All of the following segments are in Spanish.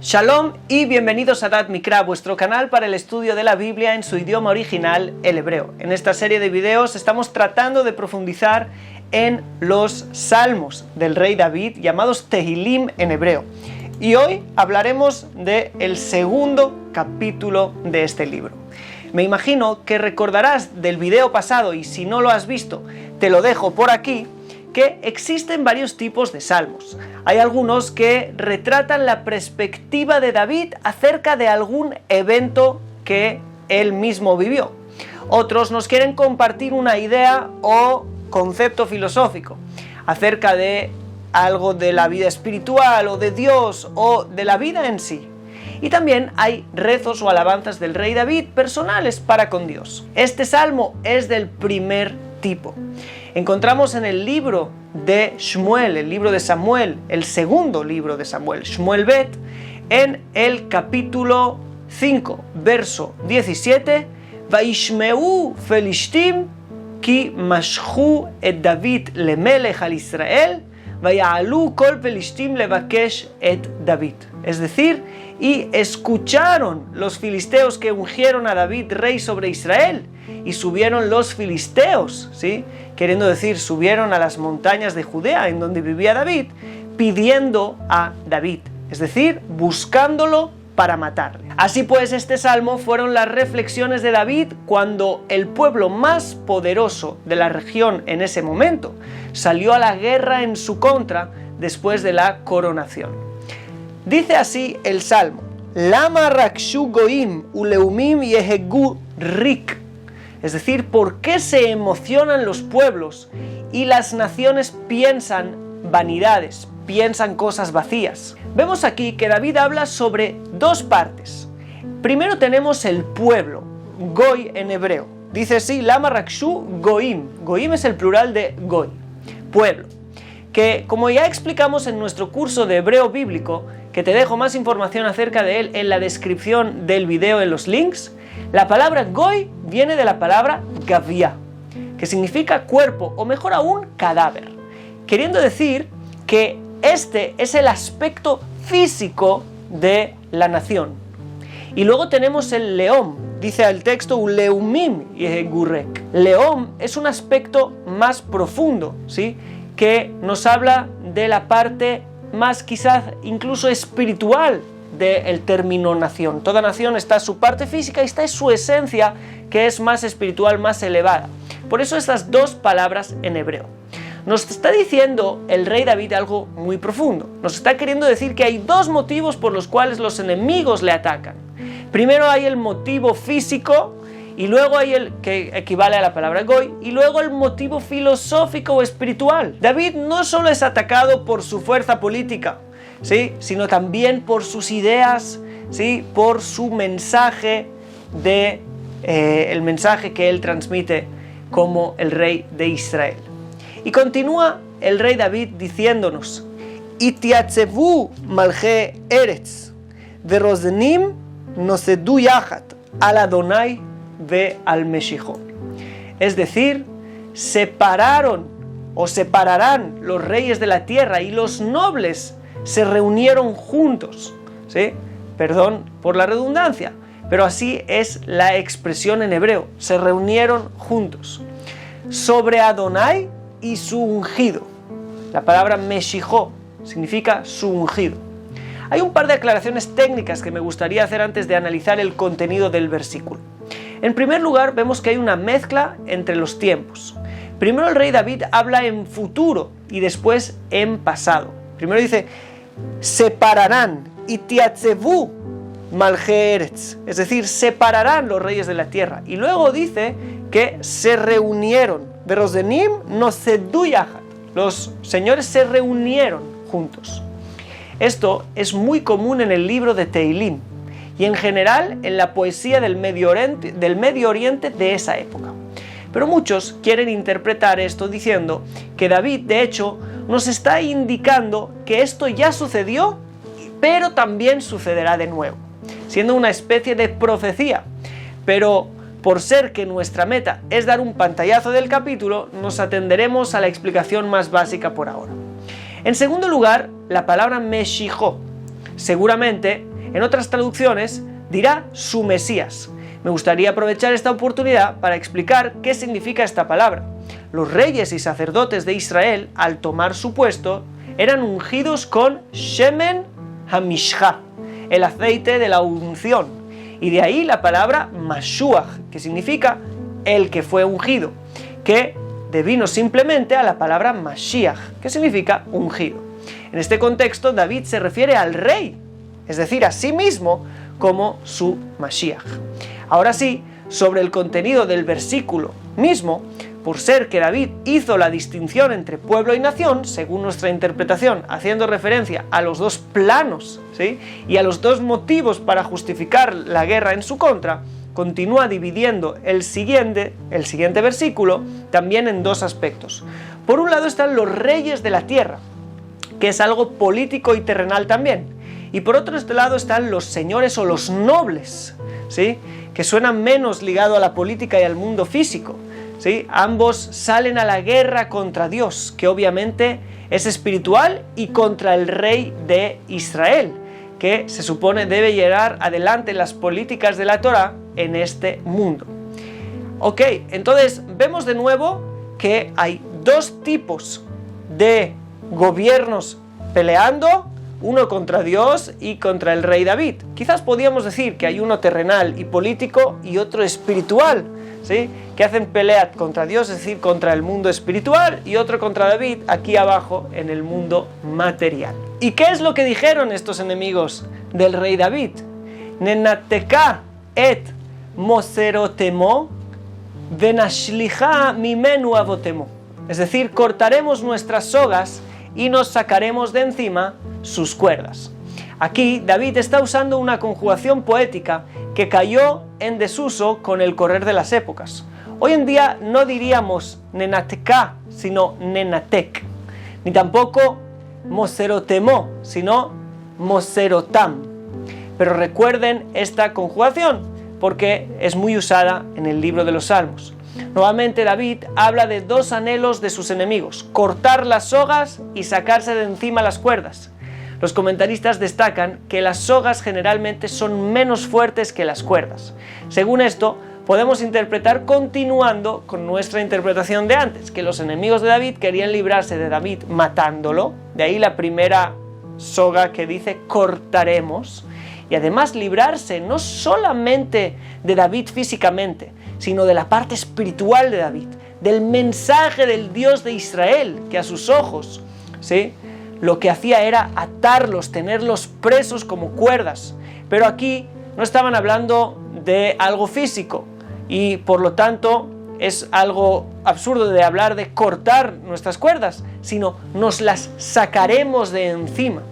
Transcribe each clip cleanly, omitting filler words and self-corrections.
Shalom y bienvenidos a Dad Mikra, vuestro canal para el estudio de la Biblia en su idioma original, el hebreo. En esta serie de videos estamos tratando de profundizar en los salmos del rey David, llamados Tehilim en hebreo. Y hoy hablaremos del segundo capítulo de este libro. Me imagino que recordarás del video pasado, y si no lo has visto, te lo dejo por aquí, que existen varios tipos de salmos. Hay algunos que retratan la perspectiva de David acerca de algún evento que él mismo vivió. Otros nos quieren compartir una idea o concepto filosófico acerca de algo de la vida espiritual o de Dios o de la vida en sí. Y también hay rezos o alabanzas del rey David personales para con Dios. Este salmo es del primer tipo. Encontramos en el libro de Shmuel, el libro de Samuel, el segundo libro de Samuel, Shmuel Bet, en el capítulo 5, verso 17, Vaishmeu Felishtim ki mashchu et David lemelech al Israel, vaya'alu kol Felishtim levakesh et David. Es decir, y escucharon los filisteos que ungieron a David rey sobre Israel, y subieron los filisteos, ¿sí? Queriendo decir, subieron a las montañas de Judea, en donde vivía David, pidiendo a David, es decir, buscándolo para matarle. Así pues, este salmo fueron las reflexiones de David cuando el pueblo más poderoso de la región en ese momento salió a la guerra en su contra después de la coronación. Dice así el salmo: Lama rakshu goim uleumim yehegu rik. Es decir, ¿por qué se emocionan los pueblos y las naciones piensan vanidades, piensan cosas vacías? Vemos aquí que David habla sobre dos partes. Primero tenemos el pueblo, goy en hebreo. Dice así, Lama rakshu goim. Goim es el plural de goy, pueblo. Que, como ya explicamos en nuestro curso de hebreo bíblico, que te dejo más información acerca de él en la descripción del video en los links, la palabra goy viene de la palabra gavia, que significa cuerpo, o mejor aún, cadáver, queriendo decir que este es el aspecto físico de la nación. Y luego tenemos el león, dice el texto, uleumim yehegurek. León es un aspecto más profundo, ¿sí? Que nos habla de la parte más quizás incluso espiritual del término nación. Toda nación está su parte física y está su esencia, que es más espiritual, más elevada. Por eso estas dos palabras en hebreo. Nos está diciendo el rey David algo muy profundo. Nos está queriendo decir que hay dos motivos por los cuales los enemigos le atacan. Primero hay el motivo físico, y luego hay el que equivale a la palabra goy, y luego el motivo filosófico o espiritual. David no solo es atacado por su fuerza política, ¿sí?, sino también por sus ideas, ¿sí?, por su mensaje, el mensaje que él transmite como el rey de Israel. Y continúa el rey David diciéndonos: Itiatzevu malche eretz, veroznim nosedu yachat al Adonai ve al Meshijo. Es decir, separarán los reyes de la tierra y los nobles se reunieron juntos, ¿sí? Perdón por la redundancia, pero así es la expresión en hebreo, se reunieron juntos sobre Adonai y su ungido. La palabra Meshijo significa su ungido. Hay un par de aclaraciones técnicas que me gustaría hacer antes de analizar el contenido del versículo. En primer lugar, vemos que hay una mezcla entre los tiempos. Primero el rey David habla en futuro y después en pasado. Primero dice, separarán, itiatzevu malche eretz, es decir, separarán los reyes de la tierra. Y luego dice que se reunieron, veroznim nosedu yachat, los señores se reunieron juntos. Esto es muy común en el libro de Tehilim y en general en la poesía del Medio Oriente de esa época. Pero muchos quieren interpretar esto diciendo que David, de hecho, nos está indicando que esto ya sucedió, pero también sucederá de nuevo, siendo una especie de profecía. Pero por ser que nuestra meta es dar un pantallazo del capítulo, nos atenderemos a la explicación más básica por ahora. En segundo lugar, la palabra Meshijo seguramente En otras traducciones dirá su Mesías. Me gustaría aprovechar esta oportunidad para explicar qué significa esta palabra. Los reyes y sacerdotes de Israel, al tomar su puesto, eran ungidos con Shemen HaMishcha, el aceite de la unción, y de ahí la palabra Mashuach, que significa el que fue ungido, que devino simplemente a la palabra Mashiach, que significa ungido. En este contexto, David se refiere al rey, es decir, a sí mismo, como su Mashiach. Ahora sí, sobre el contenido del versículo mismo, por ser que David hizo la distinción entre pueblo y nación, según nuestra interpretación, haciendo referencia a los dos planos, ¿sí?, y a los dos motivos para justificar la guerra en su contra, continúa dividiendo el siguiente versículo también en dos aspectos. Por un lado están los reyes de la tierra, que es algo político y terrenal también, y por otro lado están los señores o los nobles, ¿sí?, que suenan menos ligado a la política y al mundo físico, ¿sí? Ambos salen a la guerra contra Dios, que obviamente es espiritual, y contra el rey de Israel, que se supone debe llevar adelante las políticas de la Torá en este mundo. Ok, entonces vemos de nuevo que hay dos tipos de gobiernos peleando, uno contra Dios y contra el rey David. Quizás podríamos decir que hay uno terrenal y político y otro espiritual, ¿sí?, que hacen pelea contra Dios, es decir, contra el mundo espiritual, y otro contra David aquí abajo en el mundo material. ¿Y qué es lo que dijeron estos enemigos del rey David? Nenateka et moserotemo venashlicha mimenu avotemo. Es decir, cortaremos nuestras sogas y nos sacaremos de encima sus cuerdas. Aquí David está usando una conjugación poética que cayó en desuso con el correr de las épocas. Hoy en día no diríamos nenateka, sino nenatek, ni tampoco moserotemo, sino moserotam. Pero recuerden esta conjugación, porque es muy usada en el libro de los Salmos. Nuevamente David habla de dos anhelos de sus enemigos: cortar las sogas y sacarse de encima las cuerdas. Los comentaristas destacan que las sogas generalmente son menos fuertes que las cuerdas. Según esto, podemos interpretar, continuando con nuestra interpretación de antes, que los enemigos de David querían librarse de David matándolo, de ahí la primera soga que dice cortaremos, y además librarse no solamente de David físicamente, sino de la parte espiritual de David, del mensaje del Dios de Israel, que a sus ojos, ¿sí?, lo que hacía era atarlos, tenerlos presos como cuerdas. Pero aquí no estaban hablando de algo físico, y por lo tanto es algo absurdo de hablar de cortar nuestras cuerdas, sino nos las sacaremos de encima,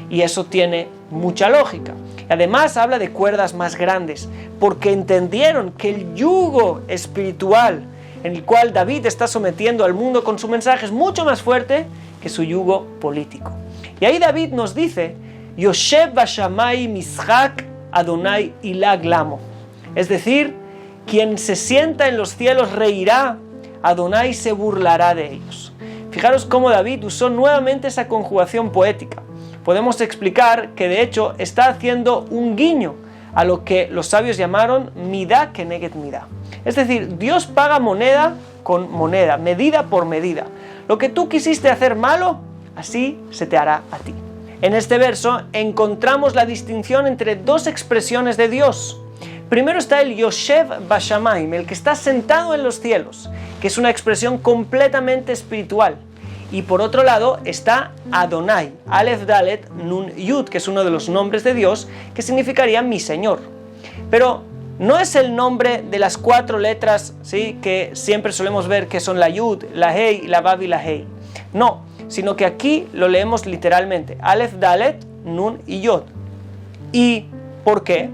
y eso tiene mucha lógica. Además habla de cuerdas más grandes, porque entendieron que el yugo espiritual en el cual David está sometiendo al mundo con su mensaje es mucho más fuerte que su yugo político. Y ahí David nos dice: Yoshev bashamai mishak Adonai ilag lamo. Es decir, quien se sienta en los cielos reirá, Adonai se burlará de ellos. Fijaros cómo David usó nuevamente esa conjugación poética. Podemos explicar que de hecho está haciendo un guiño a lo que los sabios llamaron midá keneged midá. Es decir, Dios paga moneda con moneda, medida por medida. Lo que tú quisiste hacer malo, así se te hará a ti. En este verso encontramos la distinción entre dos expresiones de Dios. Primero está el Yoshev Bashamayim, el que está sentado en los cielos, que es una expresión completamente espiritual. Y por otro lado está Adonai, Aleph Dalet Nun Yud, que es uno de los nombres de Dios, que significaría mi Señor. Pero no es el nombre de las 4 letras, ¿sí?, que siempre solemos ver que son la Yud, la Hei, la Vav y la Hei. No, sino que aquí lo leemos literalmente, Aleph Dalet Nun y Yod. ¿Y por qué?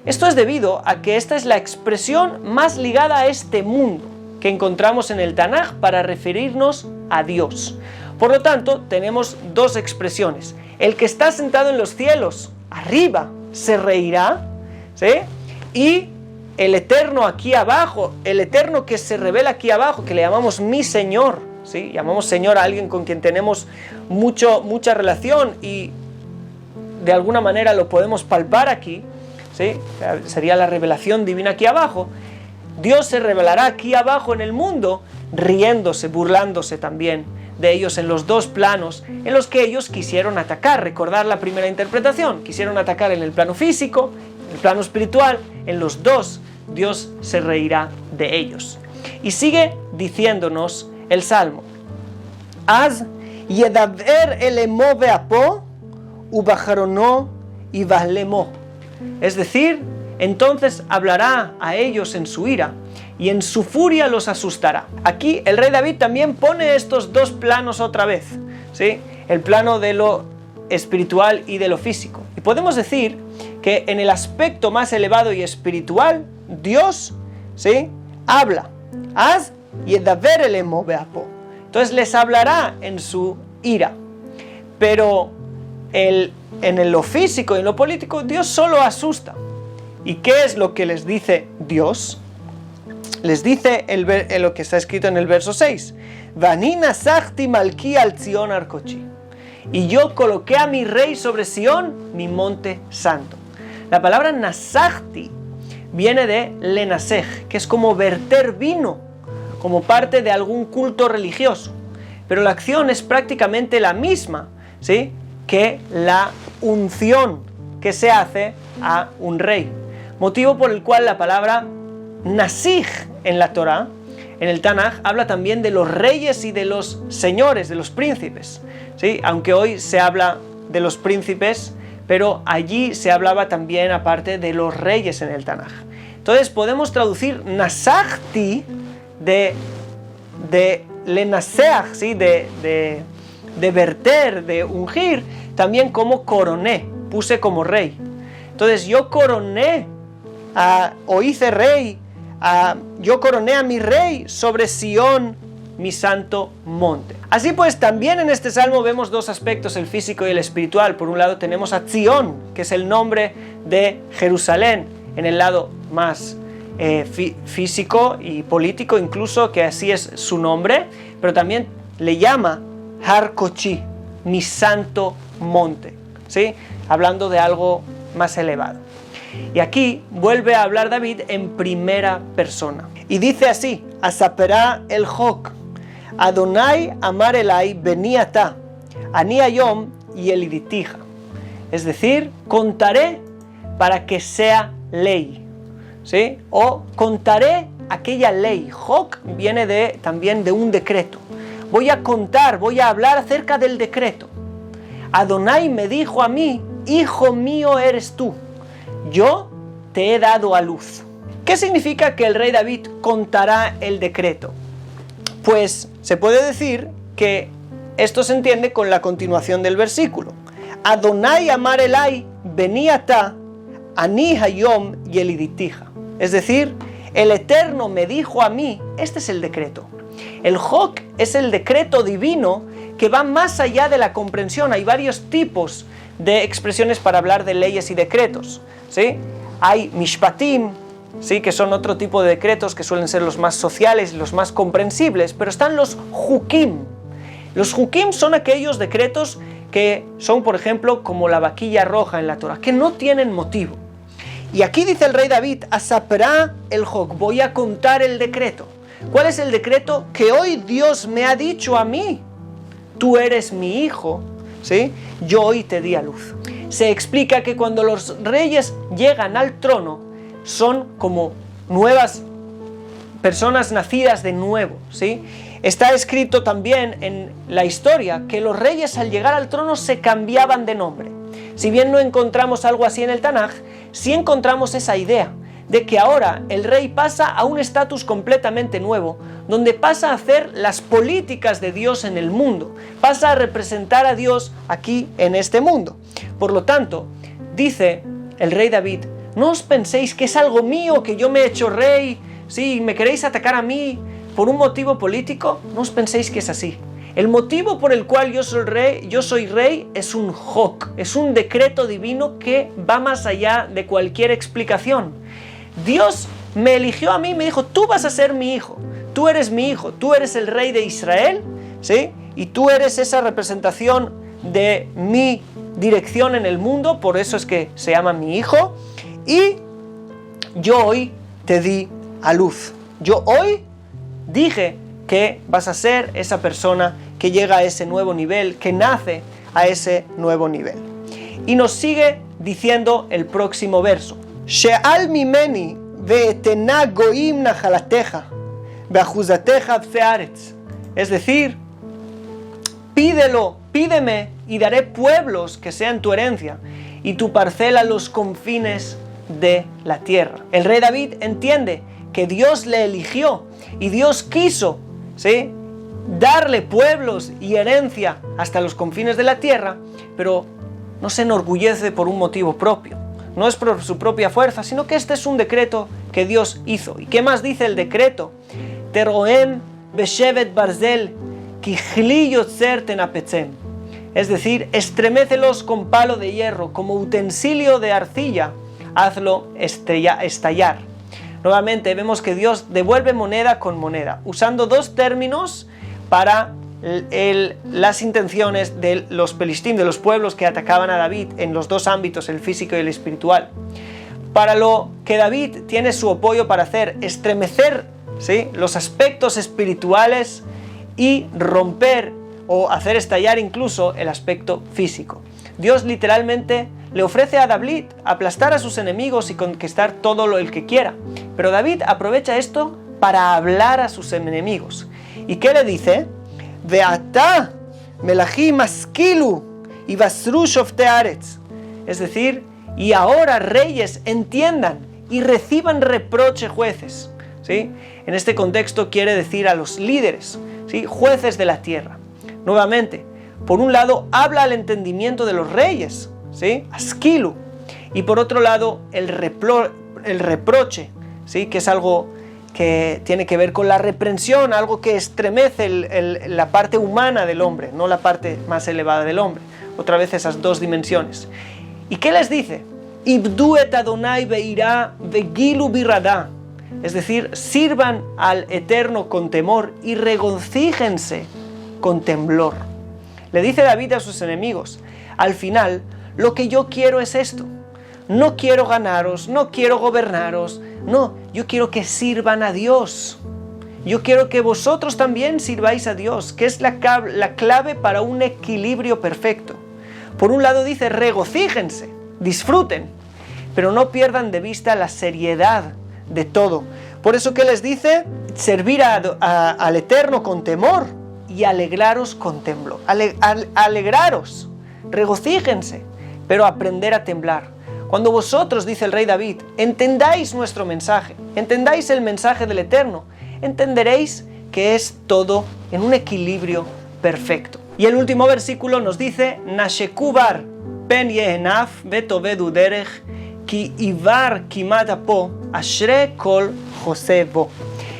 Esto es debido a que esta es la expresión más ligada a este mundo que encontramos en el Tanaj para referirnos a Dios. Por lo tanto, tenemos dos expresiones. El que está sentado en los cielos, arriba, se reirá, ¿sí?, y el eterno aquí abajo, el eterno que se revela aquí abajo, que le llamamos mi Señor, ¿sí?, llamamos Señor a alguien con quien tenemos mucha relación y de alguna manera lo podemos palpar aquí, ¿sí? Sería la revelación divina aquí abajo. Dios se revelará aquí abajo en el mundo, riéndose, burlándose también de ellos en los dos planos en los que ellos quisieron atacar. Recordar la primera interpretación, quisieron atacar en el plano físico, en el plano espiritual, en los dos Dios se reirá de ellos. Y sigue diciéndonos el Salmo: Az yedaber elemo beapo ubacharono ibahlemo. Es decir, entonces hablará a ellos en su ira y en su furia los asustará. Aquí el rey David también pone estos dos planos otra vez, ¿sí? El plano de lo espiritual y de lo físico. Y podemos decir que en el aspecto más elevado y espiritual, Dios, ¿sí?, habla. Az yedaber elemo beapo. Entonces les hablará en su ira. Pero en lo físico y en lo político, Dios solo asusta. ¿Y qué es lo que les dice Dios? Les dice lo que está escrito en el verso 6. Vani nasachti malki al Zion arkochi. Y yo coloqué a mi rey sobre Sión, mi monte santo. La palabra nasachti viene de lenasej, que es como verter vino, como parte de algún culto religioso. Pero la acción es prácticamente la misma, ¿sí?, que la unción que se hace a un rey. Motivo por el cual la palabra Nasij en la Torá, en el Tanaj, habla también de los reyes y de los señores, de los príncipes, ¿sí? Aunque hoy se habla de los príncipes, pero allí se hablaba también aparte de los reyes en el Tanaj. Entonces podemos traducir Nasachti de lenaseach, ¿sí?, de verter, de ungir, también como coroné, puse como rey. Entonces yo coroné o hice rey, yo coroné a mi rey sobre Sión, mi santo monte. Así pues, también en este salmo vemos dos aspectos, el físico y el espiritual. Por un lado tenemos a Zion, que es el nombre de Jerusalén, en el lado más físico y político, incluso, que así es su nombre, pero también le llama Har Kochi, mi santo monte, ¿sí?, hablando de algo más elevado. Y aquí vuelve a hablar David en primera persona. Y dice así: Asaperá el Jok, Adonai amar elai beni ata, ani hayom yeliditija. Es decir, contaré para que sea ley, ¿sí? O contaré aquella ley. Jok viene también de un decreto. Voy a contar, voy a hablar acerca del decreto. Adonai me dijo a mí: hijo mío eres tú, yo te he dado a luz. ¿Qué significa que el rey David contará el decreto? Pues se puede decir que esto se entiende con la continuación del versículo. Adonai amar elai beni ata, ani hayom yeliditija. Es decir, el Eterno me dijo a mí, este es el decreto. El Jok es el decreto divino que va más allá de la comprensión. Hay varios tipos de expresiones para hablar de leyes y decretos, ¿sí? Hay mishpatim, ¿sí?, que son otro tipo de decretos que suelen ser los más sociales y los más comprensibles, pero están los hukim. Los hukim son aquellos decretos que son, por ejemplo, como la vaquilla roja en la Torah, que no tienen motivo. Y aquí dice el rey David: Asaperá el Jok, voy a contar el decreto. ¿Cuál es el decreto? Que hoy Dios me ha dicho a mí: tú eres mi hijo, ¿sí?, yo hoy te di a luz. Se explica que cuando los reyes llegan al trono son como nuevas personas nacidas de nuevo, ¿sí? Está escrito también en la historia que los reyes al llegar al trono se cambiaban de nombre. Si bien no encontramos algo así en el Tanaj, sí encontramos esa idea de que ahora el rey pasa a un estatus completamente nuevo, donde pasa a hacer las políticas de Dios en el mundo, pasa a representar a Dios aquí en este mundo. Por lo tanto, dice el rey David: no os penséis que es algo mío, que yo me he hecho rey, si me queréis atacar a mí por un motivo político, no os penséis que es así. El motivo por el cual yo soy rey es un Jok, es un decreto divino que va más allá de cualquier explicación. Dios me eligió a mí y me dijo: tú vas a ser mi hijo, tú eres mi hijo, tú eres el rey de Israel, ¿sí?, y tú eres esa representación de mi dirección en el mundo, por eso es que se llama mi hijo, y yo hoy te di a luz. Yo hoy dije que vas a ser esa persona que llega a ese nuevo nivel, que nace a ese nuevo nivel. Y nos sigue diciendo el próximo verso. She'al mimeni ve'etena goim nachalateja ve'achuzateja b'se'aretz. Es decir, pídeme y daré pueblos que sean tu herencia y tu parcela a los confines de la tierra. El rey David entiende que Dios le eligió y Dios quiso, ¿sí?, darle pueblos y herencia hasta los confines de la tierra, pero no se enorgullece por un motivo propio, no es por su propia fuerza, sino que este es un decreto que Dios hizo. ¿Y qué más dice el decreto? Teroem beshevet barzel kichli yotzer tenapetzem. Es decir, estremécelos con palo de hierro, como utensilio de arcilla, hazlo estallar. Nuevamente vemos que Dios devuelve moneda con moneda, usando dos términos para las intenciones de los Pelistín, de los pueblos que atacaban a David en los dos ámbitos, el físico y el espiritual. Para lo que David tiene su apoyo para hacer, estremecer, ¿sí?, los aspectos espirituales y romper o hacer estallar incluso el aspecto físico. Dios literalmente le ofrece a David aplastar a sus enemigos y conquistar todo lo que quiera. Pero David aprovecha esto para hablar a sus enemigos. ¿Y qué le dice? Ve'ata melachim askilu y basru shoftei haaretz. Es decir, y ahora reyes entiendan y reciban reproche jueces. ¿Sí? En este contexto quiere decir a los líderes, ¿sí?, jueces de la tierra. Nuevamente, por un lado habla al entendimiento de los reyes, ¿sí?, askilu, y por otro lado el reproche, ¿sí?, que es algo que tiene que ver con la reprensión, algo que estremece la parte humana del hombre, no la parte más elevada del hombre. Otra vez esas dos dimensiones. ¿Y qué les dice? Ibdu et Adonai beirá vegilu birradá. Es decir, sirvan al Eterno con temor y regocíjense con temblor. Le dice David a sus enemigos, al final, lo que yo quiero es esto. No quiero ganaros, no quiero gobernaros, no, yo quiero que sirvan a Dios. Yo quiero que vosotros también sirváis a Dios, que es la clave para un equilibrio perfecto. Por un lado dice, regocíjense, disfruten, pero no pierdan de vista la seriedad de todo. Por eso, ¿qué les dice? Servir al Eterno con temor y alegraros con temblor. Alegraros, regocíjense, pero aprender a temblar. Cuando vosotros, dice el rey David, entendáis nuestro mensaje, entendáis el mensaje del Eterno, entenderéis que es todo en un equilibrio perfecto. Y el último versículo nos dice, Nashekubar pen yehenaf betovedu derech ki ivar kimat apo ashre kol josebo.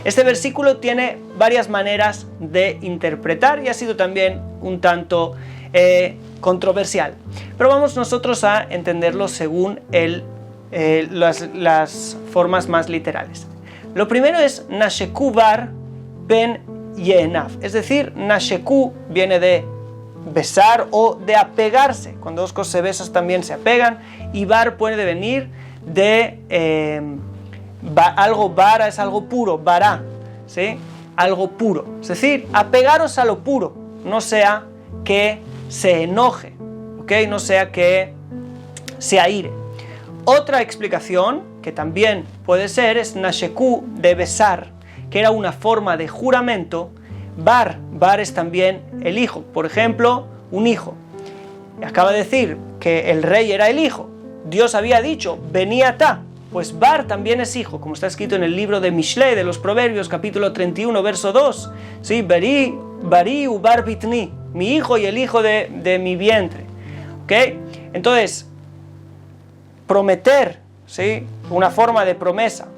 Este versículo tiene varias maneras de interpretar y ha sido también un tanto controversial. Pero vamos nosotros a entenderlo según las formas más literales. Lo primero es Nasheku bar ben yenaf, es decir, Nasheku viene de besar o de apegarse. Cuando dos cosas se besan también se apegan, y bar puede venir de algo vara, es algo puro, vará, ¿sí?, algo puro. Es decir, apegaros a lo puro, no sea que se enoje, ¿ok?, no sea que se aire. Otra explicación que también puede ser es Nasheku, de besar, que era una forma de juramento. Bar es también el hijo, por ejemplo, un hijo. Acaba de decir que el rey era el hijo, Dios había dicho, venía ta, pues Bar también es hijo, como está escrito en el libro de Mishlei, de los Proverbios, capítulo 31, verso 2, ¿sí? Bari u bar bitni, mi hijo y el hijo de mi vientre, ¿ok? Entonces, prometer, ¿sí?, una forma de promesa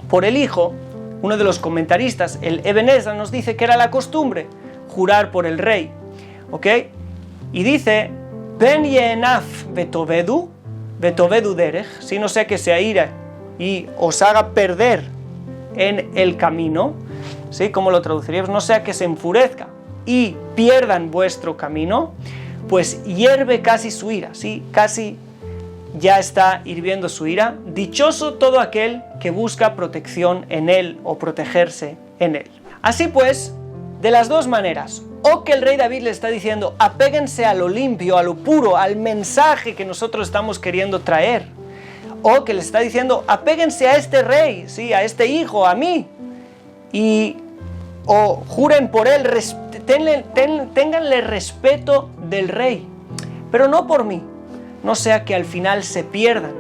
por el hijo. Uno de los comentaristas, el Eben Ezra, nos dice que era la costumbre jurar por el rey, ¿ok? Y dice, Ben yenaf betovedu derech, si no sea que se aire y os haga perder en el camino, ¿sí? ¿Cómo lo traduciríamos? No sea que se enfurezca y pierdan vuestro camino. pues hierve casi su ira, ¿sí? Casi ya está hirviendo su ira. Dichoso todo aquel que busca protección en él o protegerse en él. Así pues, de las dos maneras, o que el rey David le está diciendo, apéguense a lo limpio, a lo puro, al mensaje que nosotros estamos queriendo traer, o que le está diciendo, apéguense a este rey, ¿sí? A este hijo, a mí, o juren por él, ténganle respeto del rey, pero no por mí, no sea que al final se pierdan.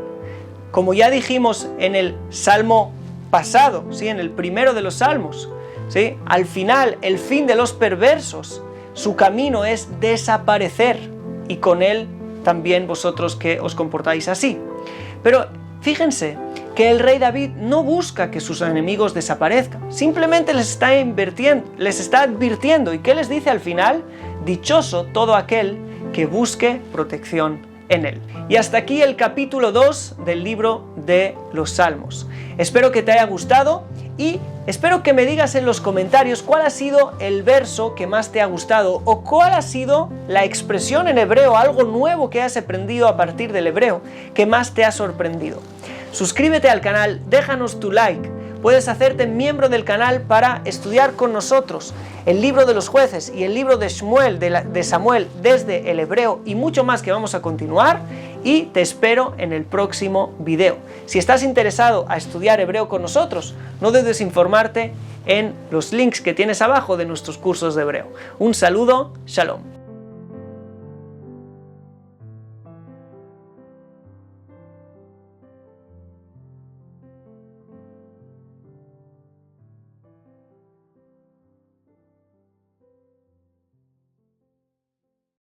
Como ya dijimos en el salmo pasado, ¿sí? En el primero de los salmos, ¿sí? Al final, el fin de los perversos, su camino es desaparecer, y con él también vosotros que os comportáis así. Pero fíjense que el rey David no busca que sus enemigos desaparezcan, simplemente les está advirtiendo. ¿Y qué les dice al final? Dichoso todo aquel que busque protección en él. Y hasta aquí el capítulo 2 del libro de los Salmos. Espero que te haya gustado y espero que me digas en los comentarios cuál ha sido el verso que más te ha gustado o cuál ha sido la expresión en hebreo, algo nuevo que has aprendido a partir del hebreo que más te ha sorprendido. Suscríbete al canal, déjanos tu like, puedes hacerte miembro del canal para estudiar con nosotros el libro de los jueces y el libro de Samuel desde el hebreo y mucho más que vamos a continuar, y te espero en el próximo video. Si estás interesado a estudiar hebreo con nosotros, no dudes en informarte en los links que tienes abajo de nuestros cursos de hebreo. Un saludo, shalom.